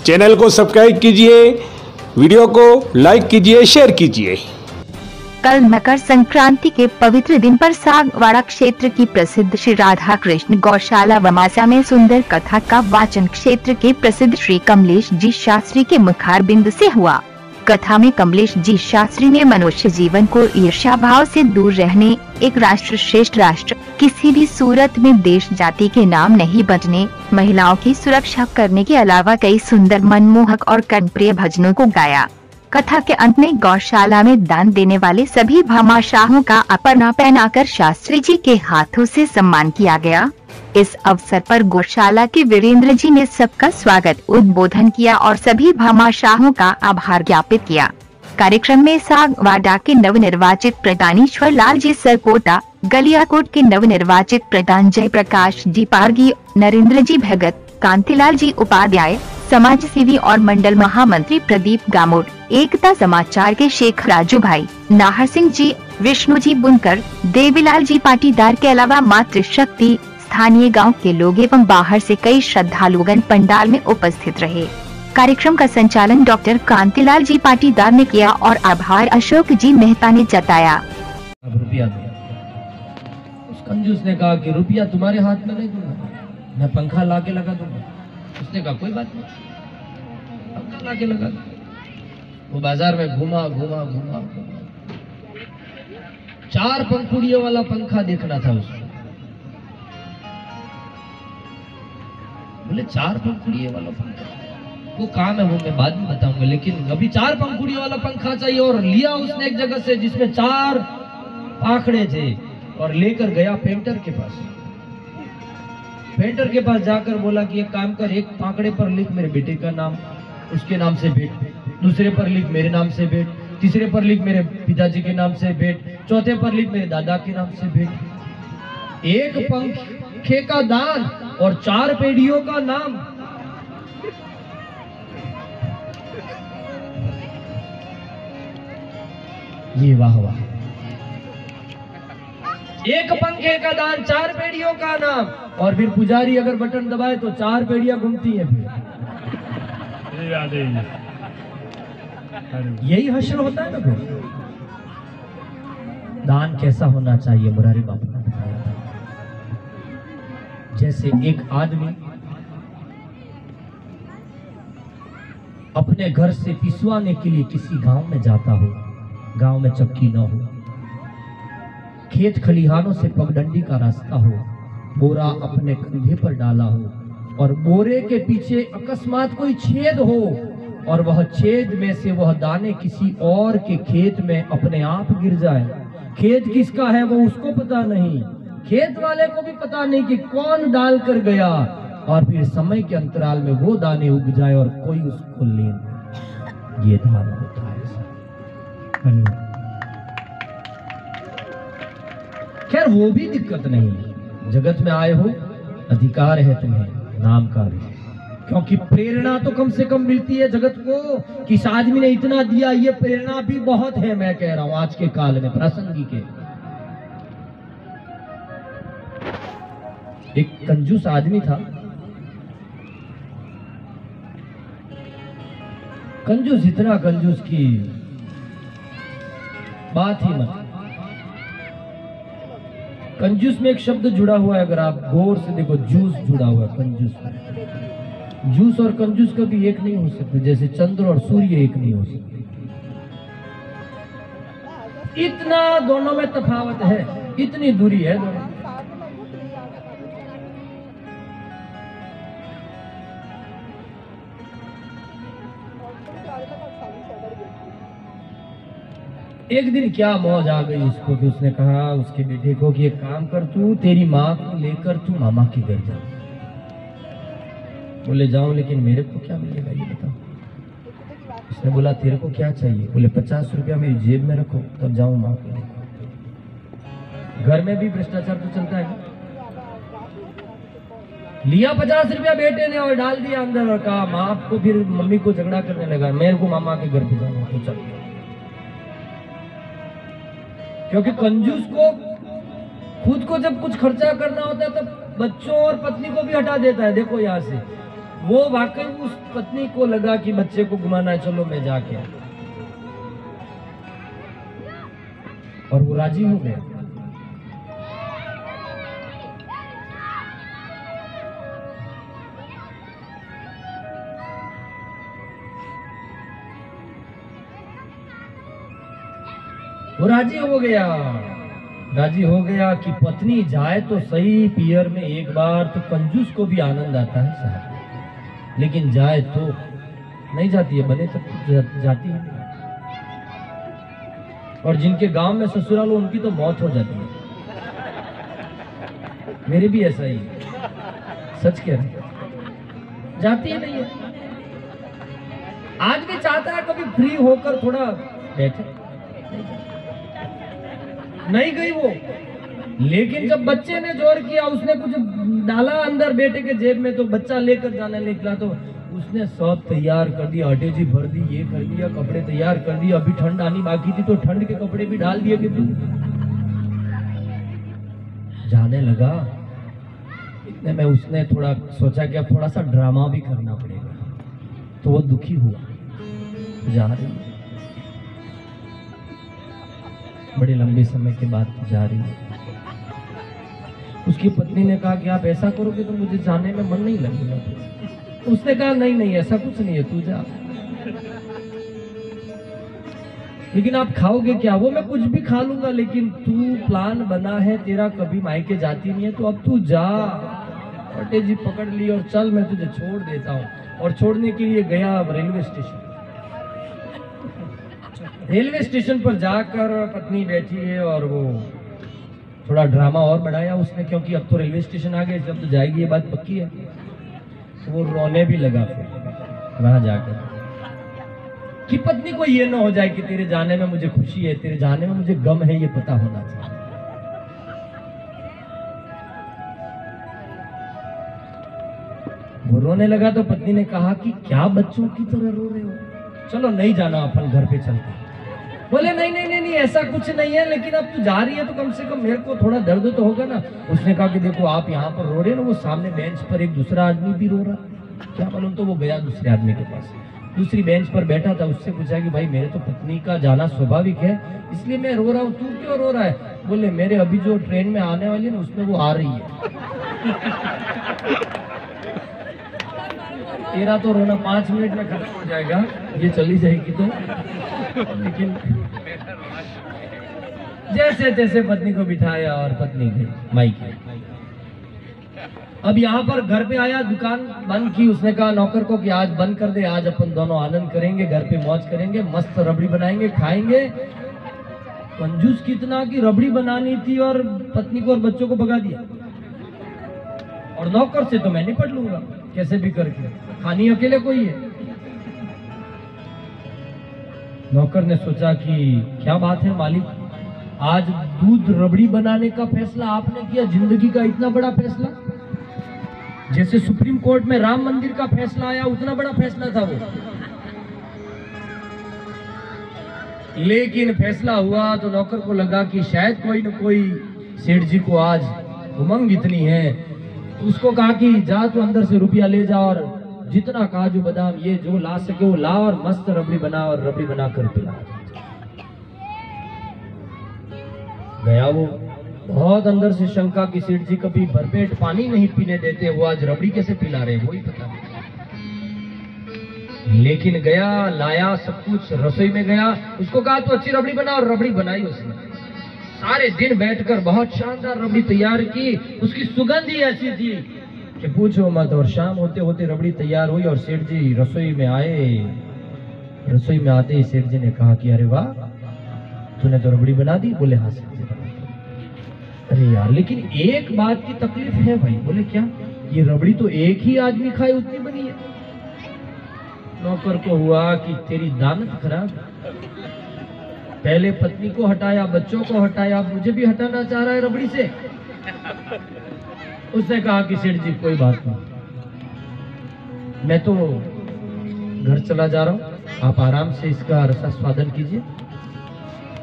Channel को subscribe कीजिए, video को लाइक कीजिए, शेयर कीजिए। कल मकर संक्रांति के पवित्र दिन पर सागवाड़ा क्षेत्र की प्रसिद्ध श्री राधा कृष्ण गौशाला वमासा में सुंदर कथा का वाचन क्षेत्र के प्रसिद्ध श्री कमलेश जी शास्त्री के मुखारबिंद से हुआ। कथा में कमलेश जी शास्त्री ने मनुष्य जीवन को ईर्ष्या भाव से दूर रहने, एक राष्ट्र श्रेष्ठ राष्ट्र, किसी भी सूरत में देश जाति के नाम नहीं बदने, महिलाओं की सुरक्षा करने के अलावा कई सुंदर मनमोहक और कर्णप्रिय भजनों को गाया। कथा के अंत में गौशाला में दान देने वाले सभी भामाशाहों का अपर्णा पहनाकर शास्त्री जी के हाथों से सम्मान किया गया। इस अवसर पर गौशाला के वीरेंद्र जी ने सबका स्वागत उद्बोधन किया और सभी भामाशाहों का आभार ज्ञापित किया। कार्यक्रम में सागवाड़ा के नवनिर्वाचित प्रधान ईश्वर लाल जी सरकोटा, गलियाकोट के नवनिर्वाचित प्रधान जय प्रकाश जी पारगी, नरेंद्र जी भगत, कांतिलाल जी उपाध्याय, समाज सेवी और मंडल महामंत्री प्रदीप गामोट, एकता समाचार के शेख राजू भाई, नाहर सिंह जी, विष्णु जी बुनकर, देवीलाल जी पाटीदार के अलावा मातृशक्ति, स्थानीय गांव के लोग एवं बाहर से कई श्रद्धालुगण पंडाल में उपस्थित रहे। कार्यक्रम का संचालन डॉक्टर कांतिलाल जी पाटीदार ने किया और आभार अशोक जी मेहता ने जताया। रुपया उस कंजूस ने कहा कि रुपया तुम्हारे हाथ में नहीं दूंगा, मैं पंखा ला के लगा दूंगा। उसने कहा कोई बात नहीं, पंखा ला के लगा दूंगा। वो बाजार में घूमा घूमा घूमा घूमा, 4 पंखुड़ियों वाला पंखा देखना था उसको। बोले 4 पंखुड़ियों वाला पंखा, वो काम है वो मैं बाद में बताऊंगा, लेकिन अभी 4 पंखुड़ियों वाला पंखा चाहिए। और लिया उसने एक जगह से जिसमें 4 पाखड़े थे और लेकर गया पेंटर के पास। पेंटर के पास जाकर बोला कि एक काम कर, एक पाकड़े पर लिख मेरे बेटे का नाम, उसके नाम से बेट, दूसरे पर लिख मेरे नाम से बेट, तीसरे पर लिख मेरे पिताजी के नाम से बेट, चौथे पर लिख मेरे दादा के नाम से बेट। एक पंखे का दान और 4 पेड़ियों का नाम। ये वाह वाह, एक पंखे का दान, 4 पेड़ियों का नाम। और फिर पुजारी अगर बटन दबाए तो 4 पेड़ियां घूमती हैं। फिर यही हश्र होता है ना। फिर दान कैसा होना चाहिए, मुरारी बाबू ने बताया था। जैसे एक आदमी अपने घर से पिसवाने के लिए किसी गांव में जाता हो, गांव में चक्की न हो, खेत खलिहानों से पगडंडी का रास्ता हो, बोरा अपने कंधे पर डाला हो और बोरे के पीछे अकस्मात कोई छेद हो और वह छेद में से वह दाने किसी और के खेत में अपने आप गिर जाए। खेत किसका है वो उसको पता नहीं, खेत वाले को भी पता नहीं कि कौन डाल कर गया, और फिर समय के अंतराल में वो दाने उग जाए और कोई उसको ले नहीं। ये दान होता है। खैर वो भी दिक्कत नहीं, जगत में आए हो, अधिकार है तुम्हें नाम का भी, क्योंकि प्रेरणा तो कम से कम मिलती है जगत को कि इस आदमी ने इतना दिया, ये प्रेरणा भी बहुत है। मैं कह रहा हूं आज के काल में प्रासंगिक है। एक कंजूस आदमी था, कंजूस, इतना कंजूस की बात ही मत। कंजूस में एक शब्द जुड़ा हुआ है, अगर आप गौर से देखो, जूस जुड़ा हुआ है कंजूस में। जूस और कंजूस कभी एक नहीं हो सकते, जैसे चंद्र और सूर्य एक नहीं हो सकते। इतना दोनों में तफावत है, इतनी दूरी है दोनों। एक दिन क्या मौज आ गई उसको कि उसने कहा उसके बेटे को कि एक काम कर, तू तेरी माँ को लेकर तू मामा के घर जा। बोले जाऊं, लेकिन मेरे को क्या मिलेगा ये बताओ। उसने बोला तेरे को क्या चाहिए? बोले 50 रुपया मेरी जेब में रखो तब जाऊं माँ को लेकर। घर में भी भ्रष्टाचार तो चलता है। लिया 50 रुपया बेटे ने और डाल दिया अंदर और कहा माँ को, फिर मम्मी को झगड़ा करने लगा, मेरे को मामा के घर पे जाना। तो चल, क्योंकि कंजूस को खुद को जब कुछ खर्चा करना होता है तब बच्चों और पत्नी को भी हटा देता है। देखो यहाँ से वो वाकई उस पत्नी को लगा कि बच्चे को घुमाना है, चलो मैं जाके, और वो राजी हो गया। वो राजी हो गया कि पत्नी जाए तो सही पियर में एक बार, तो कंजूस को भी आनंद आता है साहब, लेकिन जाए तो नहीं जाती है, बने तब तो जाती है। और जिनके गांव में ससुराल हो उनकी तो मौत हो जाती है। मेरे भी ऐसा ही, सच कह रहे, जाती है नहीं है। आज भी चाहता है कभी फ्री होकर थोड़ा बैठे, नहीं गई वो। लेकिन जब बच्चे ने जोर किया, उसने कुछ डाला अंदर बेटे के जेब में, तो बच्चा लेकर जाने निकला, तो उसने सब तैयार कर दिया, अटैची भर दी, ये कर दिया, कपड़े तैयार कर दिए। अभी ठंड आनी बाकी थी तो ठंड के कपड़े भी डाल दिए कि जाने लगा। इतने में उसने थोड़ा सोचा कि अब थोड़ा सा ड्रामा भी करना पड़ेगा, तो वो दुखी हुआ। जा रही है, बड़े लंबे समय के बाद जा रही है। उसकी पत्नी ने कहा कि आप ऐसा करोगे तो मुझे जाने में मन नहीं लगेगा। तो उसने कहा नहीं ऐसा कुछ नहीं है, तू जा। लेकिन आप खाओगे क्या? वो मैं कुछ भी खा लूंगा, लेकिन तू प्लान बना है तेरा, कभी मायके जाती नहीं है, तो अब तू जा। अटे जी पकड़ ली और चल, मैं तुझे छोड़ देता हूँ। और छोड़ने के लिए गया रेलवे स्टेशन। रेलवे स्टेशन पर जाकर पत्नी बैठी है और वो थोड़ा ड्रामा और बढ़ाया उसने, क्योंकि अब तो रेलवे स्टेशन आ गए, जब तो जाएगी ये बात पक्की है। तो वो रोने भी लगा फिर वहां जाकर, कि पत्नी को ये ना हो जाए कि तेरे जाने में मुझे खुशी है, तेरे जाने में मुझे गम है, ये पता होना चाहिए। वो रोने लगा तो पत्नी ने कहा कि क्या बच्चों की तरह रो रहे हो, चलो नहीं जाना, अपन घर पे चलते। बोले नहीं नहीं नहीं नहीं ऐसा कुछ नहीं है, लेकिन अब तू जा रही है तो कम से कम मेरे को थोड़ा दर्द तो होगा ना। उसने कहा कि देखो आप यहाँ पर रो रहे हो ना, वो सामने बेंच पर एक दूसरा आदमी भी रो रहा, क्या मालूम। तो वो गया दूसरे आदमी के पास, दूसरी बेंच पर बैठा था, उससे पूछा कि भाई मेरे तो पत्नी का जाना स्वाभाविक है, इसलिए मैं रो रहा हूँ, तू क्यों रो रहा है? बोले मेरे अभी जो ट्रेन में आने वाली है ना, उसमें वो आ रही है। तेरा तो रोना 5 मिनट में खत्म हो जाएगा, ये चली जाएगी तो। लेकिन जैसे तैसे पत्नी को बिठाया और पत्नी गई मायके। अब यहाँ पर घर पे आया, दुकान बंद की, उसने कहा नौकर को कि आज बंद कर दे, आज अपन दोनों आनंद करेंगे, घर पे मौज करेंगे, मस्त रबड़ी बनाएंगे, खाएंगे। कंजूस कितना कि रबड़ी बनानी थी और पत्नी को और बच्चों को भगा दिया। और नौकर से तो मैं निपट लूंगा कैसे भी करके, खानी अकेले कोई है। नौकर ने सोचा कि क्या बात है मालिक, आज दूध रबड़ी बनाने का फैसला आपने किया, जिंदगी का इतना बड़ा फैसला, जैसे सुप्रीम कोर्ट में राम मंदिर का फैसला आया उतना बड़ा फैसला था वो। लेकिन फैसला हुआ तो नौकर को लगा कि शायद कोई न कोई सेठ जी को आज उमंग इतनी है। उसको कहा कि जा तो अंदर से रुपया ले जा और जितना काजू बादाम ये जो ला सके वो ला और मस्त रबड़ी बना और रबड़ी बना कर पिला। गया वो, बहुत अंदर से शंका कि सेठ जी कभी भरपेट पानी नहीं पीने देते, वो आज रबड़ी कैसे पिला रहे वो ही पता नहीं। लेकिन गया, लाया सब कुछ, रसोई में गया, उसको कहा तो अच्छी रबड़ी बना, और रबड़ी बनाई उसने। सारे दिन बैठकर बहुत शानदार रबड़ी तैयार की, उसकी सुगंध ही ऐसी थी कि पूछो मत। और शाम होते होते रबड़ी तैयार हुई और सेठ जी रसोई में आए। रसोई में आते ही सेठ जी ने कहा कि अरे वाह, तूने तो रबड़ी बना दी। बोले हाँ सेठ जी बना दी। अरे यार लेकिन एक बात की तकलीफ है भाई। बोले क्या? ये रबड़ी तो एक ही आदमी खाए उतनी बनी है। नौकर को हुआ कि तेरी दानत खराब, पहले पत्नी को हटाया, बच्चों को हटाया, मुझे भी हटाना चाह रहा है रबड़ी से। उसने कहा कि सेठ जी कोई बात नहीं, मैं तो घर चला जा रहा हूँ, आप आराम से इसका रसा स्वादन कीजिए,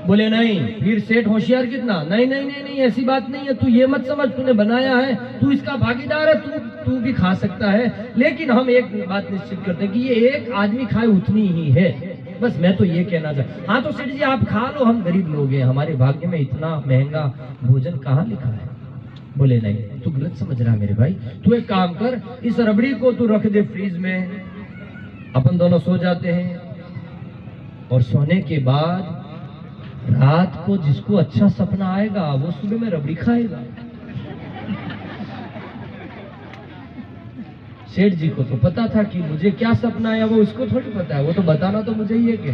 बोले नहीं। फिर सेठ होशियार कितना, नहीं नहीं नहीं नहीं ऐसी बात नहीं है, तू ये मत समझ, तूने बनाया है, तू इसका भागीदार है, तू भी खा सकता है, लेकिन हम एक बात निश्चित करते हैं कि ये एक आदमी खाए उतनी ही है, बस मैं तो ये कहना चाहता। हाँ तो सेठ जी आप खा लो, हम गरीब लोग हैं, हमारे भाग्य में इतना महंगा भोजन कहाँ लिखा है। बोले नहीं, तू गलत समझ रहा है मेरे भाई, तू एक काम कर, इस रबड़ी को तू रख दे फ्रीज में, अपन दोनों सो जाते हैं, और सोने के बाद रात को जिसको अच्छा सपना आएगा वो सुबह में रबड़ी खाएगा। सेठ जी को तो पता था कि मुझे क्या सपना आया, वो उसको थोड़ी पता है, वो तो बताना तो मुझे ही है कि।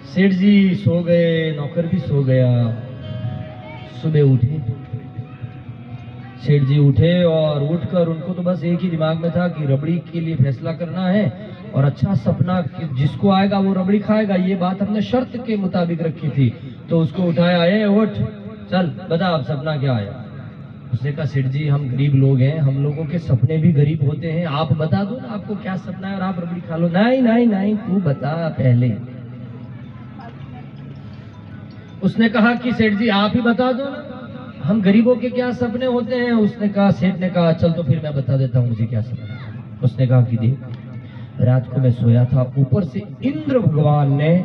सेठ जी सो गए, नौकर भी सो गया। सुबह उठे, सेठ जी उठे और उठकर उनको तो बस एक ही दिमाग में था कि रबड़ी के लिए फैसला करना है, और अच्छा सपना जिसको आएगा वो रबड़ी खाएगा, ये बात हमने शर्त के मुताबिक रखी थी। तो उसको उठाया, ए उठ, चल बता अब सपना क्या आया। उसने कहा सेठ जी हम गरीब लोग हैं, हम लोगों के सपने भी गरीब होते हैं, आप बता दो ना आपको क्या सपना है और आप रबड़ी खा लो। नहीं नहीं नहीं तू बता पहले। उसने कहा कि सेठ जी आप ही बता दो ना, हम गरीबों के क्या सपने होते हैं। उसने कहा, सेठ ने कहा चल तो फिर मैं बता देता हूँ मुझे क्या सपना है। उसने कहा कि देख, रात को मैं सोया था, ऊपर से इंद्र भगवान ने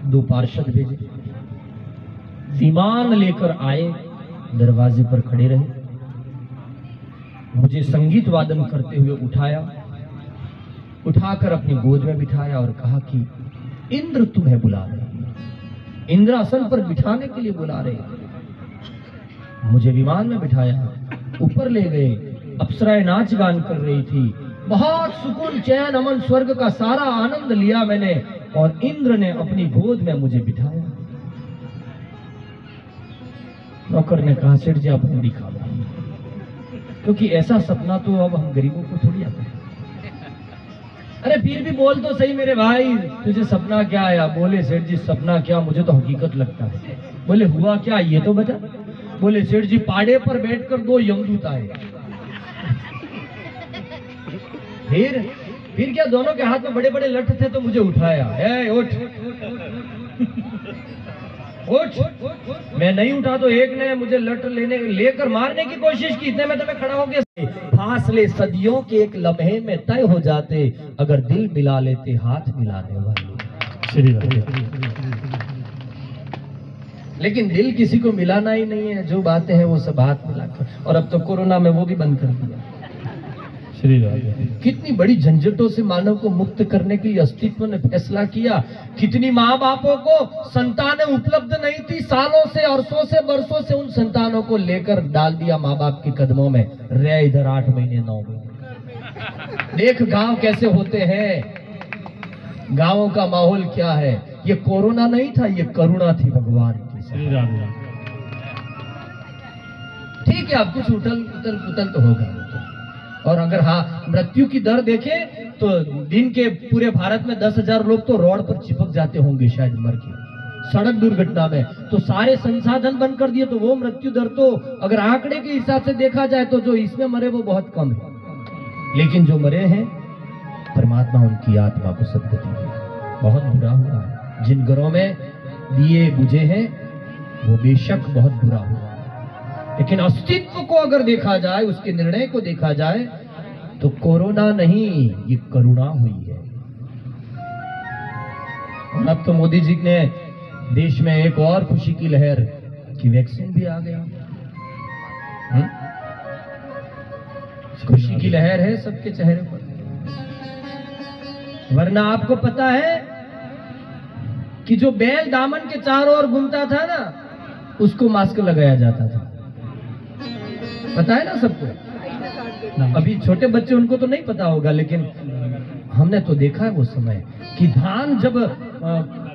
2 पार्षद भेजे, विमान लेकर आए, दरवाजे पर खड़े रहे, मुझे संगीत वादन करते हुए उठाया, उठाकर अपनी गोद में बिठाया और कहा कि इंद्र तुम्हें बुला रहे, इंद्रासन पर बिठाने के लिए बुला रहे। मुझे विमान में बिठाया, ऊपर ले गए, अप्सराएं नाच गान कर रही थी, बहुत सुकून चैन अमन स्वर्ग का सारा आनंद लिया मैंने, और इंद्र ने अपनी गोद में मुझे बिठाया। नौकर ने कहा सेठ जी आप रबड़ी खा लो, क्योंकि ऐसा सपना तो अब हम गरीबों को थोड़ी आता है। अरे फिर भी बोल तो सही मेरे भाई, तुझे सपना क्या आया। बोले सेठ जी सपना क्या, मुझे तो हकीकत लगता है। बोले हुआ क्या ये तो बता। बोले सेठ जी पाड़े पर बैठकर 2 यमदूत आए। फिर क्या, दोनों के हाथ में बड़े बड़े लठ थे, तो मुझे उठाया, ए उठ उठ। मैं नहीं उठा तो एक ने मुझे लठ लेकर मारने की कोशिश की, इतने में तो मैं खड़ा हो गया। फासले सदियों के एक लम्हे में तय हो जाते, अगर दिल मिला लेते हाथ मिलाने वाले। लेकिन दिल किसी को मिलाना ही नहीं है, जो बातें हैं वो सब हाथ मिलाकर, और अब तो कोरोना में वो भी बंद कर दिया। कितनी बड़ी झंझटों से मानव को मुक्त करने के लिए अस्तित्व ने फैसला किया। कितनी माँ बापों को संतानें उपलब्ध नहीं थी, सालों से, अरसों से, बरसों से उन संतानों को लेकर डाल दिया माँ बाप के कदमों में, रह इधर 8 महीने 9 महीने। देख गांव कैसे होते हैं, गांवों का माहौल क्या है। ये कोरोना नहीं था, ये करुणा थी भगवान की। ठीक है, अब कुछ उथल पुथल तो होगा। और अगर हाँ मृत्यु की दर देखें तो दिन के पूरे भारत में 10,000 लोग तो रोड पर चिपक जाते होंगे शायद मर के, सड़क दुर्घटना में। तो सारे संसाधन बंद कर दिए, तो वो मृत्यु दर तो अगर आंकड़े के हिसाब से देखा जाए तो जो इसमें मरे वो बहुत कम है। लेकिन जो मरे हैं परमात्मा उनकी आत्मा को सद्गति दे। बहुत बुरा हुआ है जिन घरों में दिए बुझे हैं, वो बेशक बहुत बुरा हुआ, लेकिन अस्तित्व को अगर देखा जाए, उसके निर्णय को देखा जाए, तो कोरोना नहीं ये करुणा हुई है। और अब तो मोदी जी ने देश में एक और खुशी की लहर कि वैक्सीन भी आ गया। खुशी की लहर है सबके चेहरे पर। वरना आपको पता है कि जो बैल दामन के चारों ओर घूमता था ना, उसको मास्क लगाया जाता था। पता है ना सबको। अभी छोटे बच्चे उनको तो नहीं पता होगा, लेकिन हमने तो देखा है वो समय कि धान जब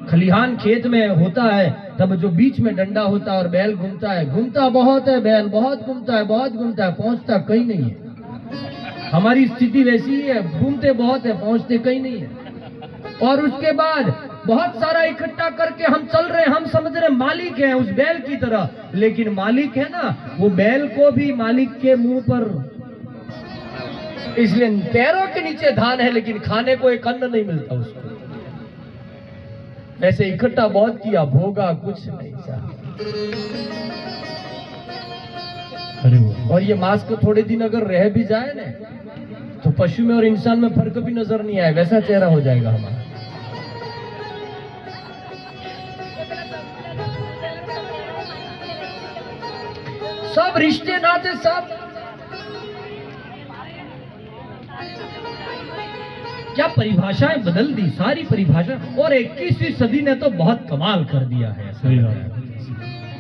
खलिहान खेत में होता है, तब जो बीच में डंडा होता है और बैल घूमता है, घूमता बहुत है बैल, बहुत घूमता है, बहुत घूमता है, पहुंचता कहीं नहीं है। हमारी स्थिति वैसी ही है, घूमते बहुत है, पहुंचते कहीं नहीं है। और उसके बाद बहुत सारा इकट्ठा करके हम चल रहे हैं, हम समझ रहे मालिक हैं उस बैल की तरह, लेकिन मालिक है ना, वो बैल को भी मालिक के मुंह पर, इसलिए पैरों के नीचे धान है, लेकिन खाने को एक अन्न नहीं मिलता उसको। वैसे इकट्ठा बहुत किया, भोगा कुछ नहीं चाहा। और ये मास्क थोड़े दिन अगर रह भी जाए ना, तो पशु में और इंसान में फर्क भी नजर नहीं आए, वैसा चेहरा हो जाएगा हमारा। सब रिश्ते नाते सब क्या परिभाषाएं बदल दी, सारी परिभाषा। और 21वीं सदी ने तो बहुत कमाल कर दिया है।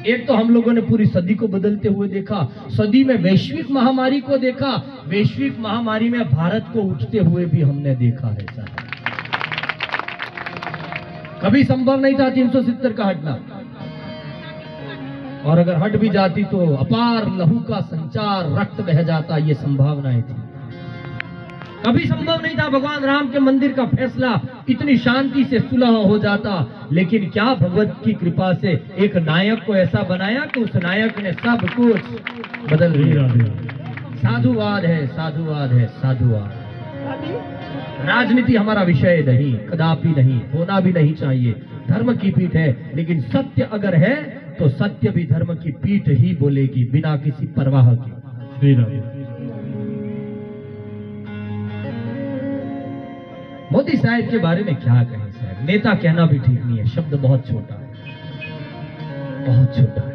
एक तो हम लोगों ने पूरी सदी को बदलते हुए देखा, सदी में वैश्विक महामारी को देखा, वैश्विक महामारी में भारत को उठते हुए भी हमने देखा है सर। कभी संभव नहीं था 370 का हटना, और अगर हट भी जाती तो अपार लहू का संचार, रक्त बह जाता, ये संभावनाएं थी। कभी संभव नहीं था भगवान राम के मंदिर का फैसला इतनी शांति से सुलह हो जाता। लेकिन क्या भगवत की कृपा से एक नायक को ऐसा बनाया कि उस नायक ने सब कुछ बदल दिया। साधुवाद है, साधुवाद है, साधुवाद। राजनीति हमारा विषय नहीं, कदापि नहीं, होना भी नहीं चाहिए। धर्म की पीठ है, लेकिन सत्य अगर है तो सत्य भी धर्म की पीठ ही बोलेगी, बिना किसी परवाह की। मोदी साहब के बारे में क्या कहें साहब, नेता कहना भी ठीक नहीं है, शब्द बहुत छोटा है, बहुत छोटा है।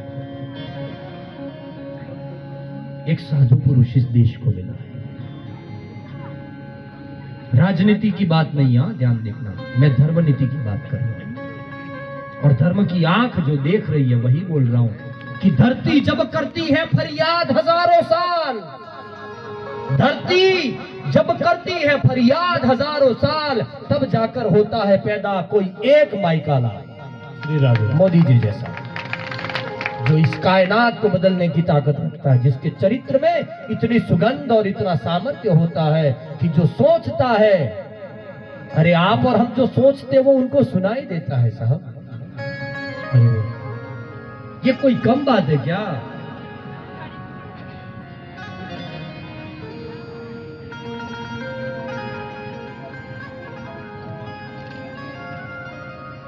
एक साधु पुरुष इस देश को मिला है। राजनीति की बात नहीं, यहां ध्यान देखना, मैं धर्म नीति की बात कर रहा हूं। और धर्म की आंख जो देख रही है वही बोल रहा हूं कि धरती जब करती है फरियाद हजारों साल, धरती जब करती है फरियाद हजारों साल, तब जाकर होता है पैदा कोई एक माइका लाल, मोदी जी जैसा, जो इस कायनात को बदलने की ताकत रखता है, जिसके चरित्र में इतनी सुगंध और इतना सामर्थ्य होता है कि जो सोचता है, अरे आप और हम जो सोचते वो उनको सुनाई देता है साहब। ये कोई कम बात है क्या?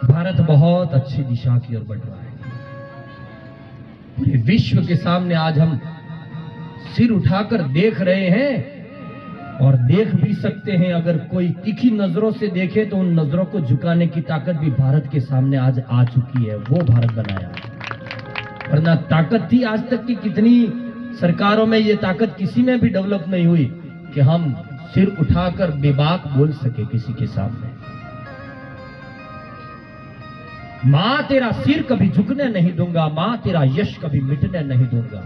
भारत बहुत अच्छी दिशा की ओर बढ़ रहा है। पूरे विश्व के सामने आज हम सिर उठाकर देख रहे हैं, और देख भी सकते हैं। अगर कोई तीखी नजरों से देखे तो उन नजरों को झुकाने की ताकत भी भारत के सामने आज आ चुकी है। वो भारत बनाया, वरना ताकत थी आज तक की कितनी सरकारों में, ये ताकत किसी में भी डेवलप नहीं हुई कि हम सिर उठाकर बेबाक बोल सके किसी के सामने। मां तेरा सिर कभी झुकने नहीं दूंगा, मां तेरा यश कभी मिटने नहीं दूंगा।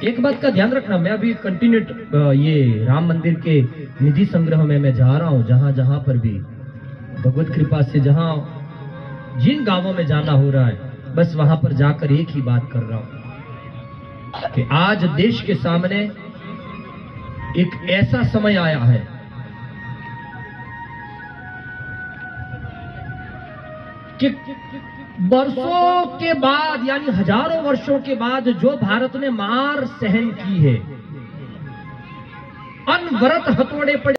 एक बात का ध्यान रखना, मैं अभी कंटिन्यू ये राम मंदिर के निधि संग्रह में मैं जा रहा हूं, जहां जहां पर भी भगवत कृपा से जहां जिन गांवों में जाना हो रहा है, बस वहां पर जाकर एक ही बात कर रहा हूं कि आज देश के सामने एक ऐसा समय आया है कि वर्षों के बाद, यानी हजारों वर्षों के बाद जो भारत ने मार सहन की है, अनवरत हथौड़े पड़े